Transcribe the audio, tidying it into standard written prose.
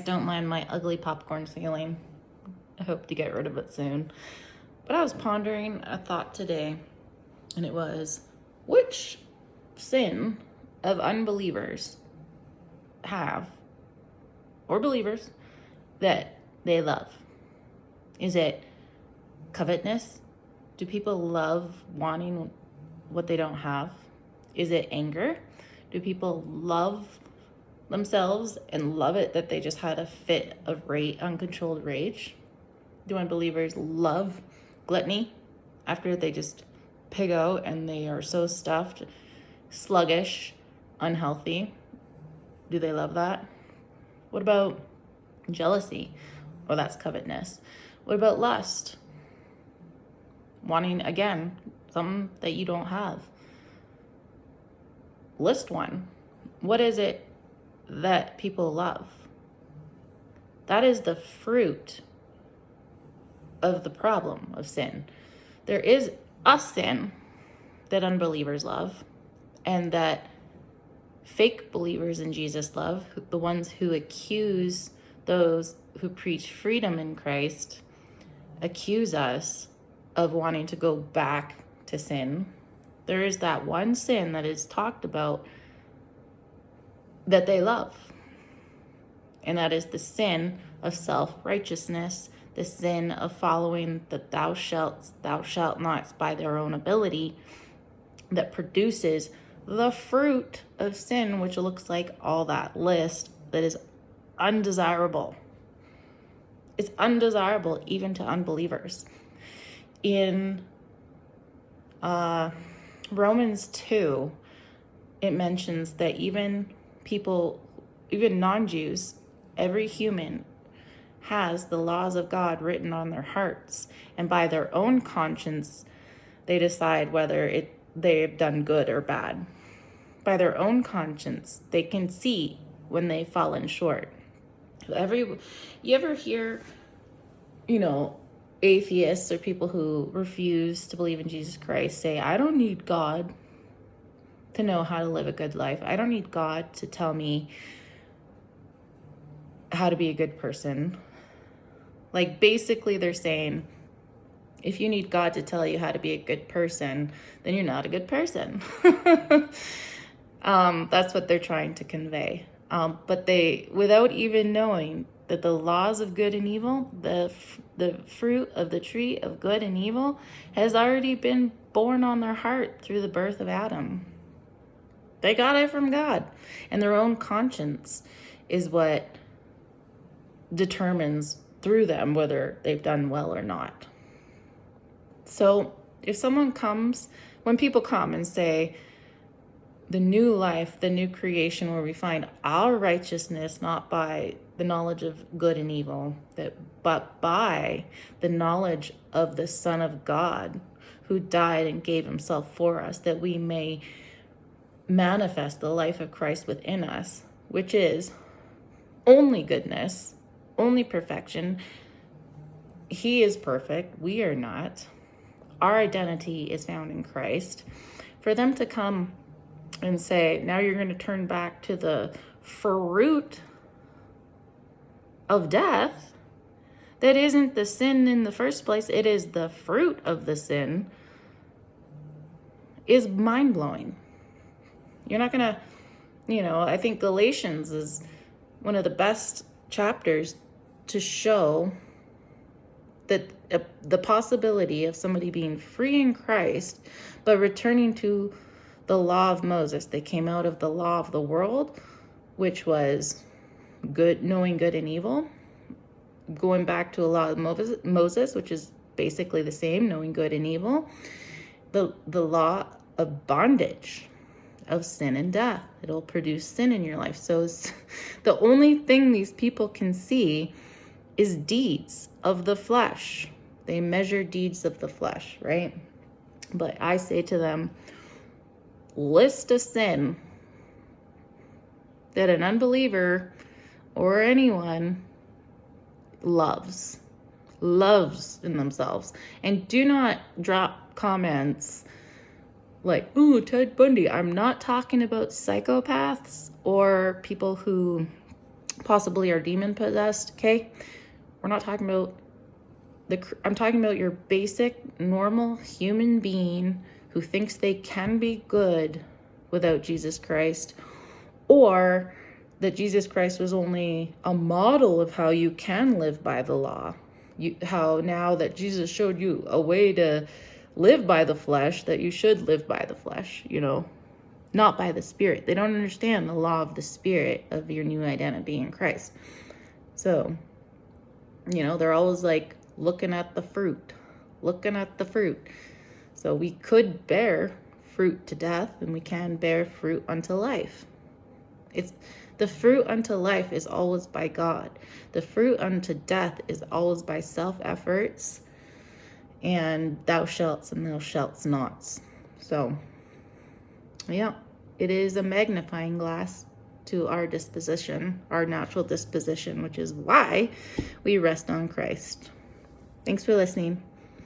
Don't mind my ugly popcorn ceiling. I hope to get rid of it soon. But I was pondering a thought today, and it was, which sin of unbelievers have, or believers, that they love? Is it covetousness? Do people love wanting what they don't have? Is it anger? Do people love themselves and love it that they just had a fit of uncontrolled rage? Do unbelievers love gluttony after they just pig out and they are so stuffed, sluggish, unhealthy? Do they love that? What about jealousy? Well, that's covetousness. What about lust? Wanting, again, something that you don't have. List one. What is it that people love? That is the fruit of the problem of sin. There is a sin that unbelievers love, and that fake believers in Jesus love, the ones who accuse those who preach freedom in Christ, accuse us of wanting to go back to sin. There is that one sin that is talked about that they love, and that is the sin of self-righteousness, the sin of following the thou shalt nots by their own ability, that produces the fruit of sin, which looks like all that list that is undesirable. It's undesirable even to unbelievers. In Romans 2, it mentions that even people, even non-Jews, every human has the laws of God written on their hearts, and by their own conscience, they decide whether they've done good or bad. By their own conscience, they can see when they've fallen short. You ever hear, atheists or people who refuse to believe in Jesus Christ say, I don't need God to know how to live a good life. I don't need God to tell me how to be a good person. Like, basically they're saying, if you need God to tell you how to be a good person, then you're not a good person. That's what they're trying to convey. But they, without even knowing that the laws of good and evil, the fruit of the tree of good and evil has already been born on their heart through the birth of Adam. They got it from God. And their own conscience is what determines through them whether they've done well or not. So if when people come and say, the new life, the new creation, where we find our righteousness not by the knowledge of good and evil, but by the knowledge of the Son of God, who died and gave himself for us, that we may manifest the life of Christ within us, which is only goodness, only perfection. He is perfect. We are not. Our identity is found in Christ. For them to come and say, now you're going to turn back to the fruit of death, that isn't the sin in the first place, it is the fruit of the sin, is mind-blowing. You're not going to, I think Galatians is one of the best chapters to show that the possibility of somebody being free in Christ, but returning to the law of Moses. They came out of the law of the world, which was good, knowing good and evil, going back to a law of Moses, which is basically the same, knowing good and evil, the law of bondage, of sin and death. It'll produce sin in your life. So the only thing these people can see is deeds of the flesh. They measure deeds of the flesh, right? But I say to them, list a sin that an unbeliever or anyone loves in themselves. And do not drop comments like, ooh, Ted Bundy. I'm not talking about psychopaths or people who possibly are demon possessed, okay? We're not talking about I'm talking about your basic, normal human being who thinks they can be good without Jesus Christ, or that Jesus Christ was only a model of how you can live by the law. How now that Jesus showed you a way to live by the flesh, that you should live by the flesh, not by the Spirit. They don't understand the law of the Spirit of your new identity in Christ. So, they're always like looking at the fruit. So we could bear fruit to death, and we can bear fruit unto life. It's the fruit unto life is always by God. The fruit unto death is always by self-efforts and thou shalt and thou shalt nots. So, yeah, it is a magnifying glass to our disposition, our natural disposition, which is why we rest on Christ. Thanks for listening.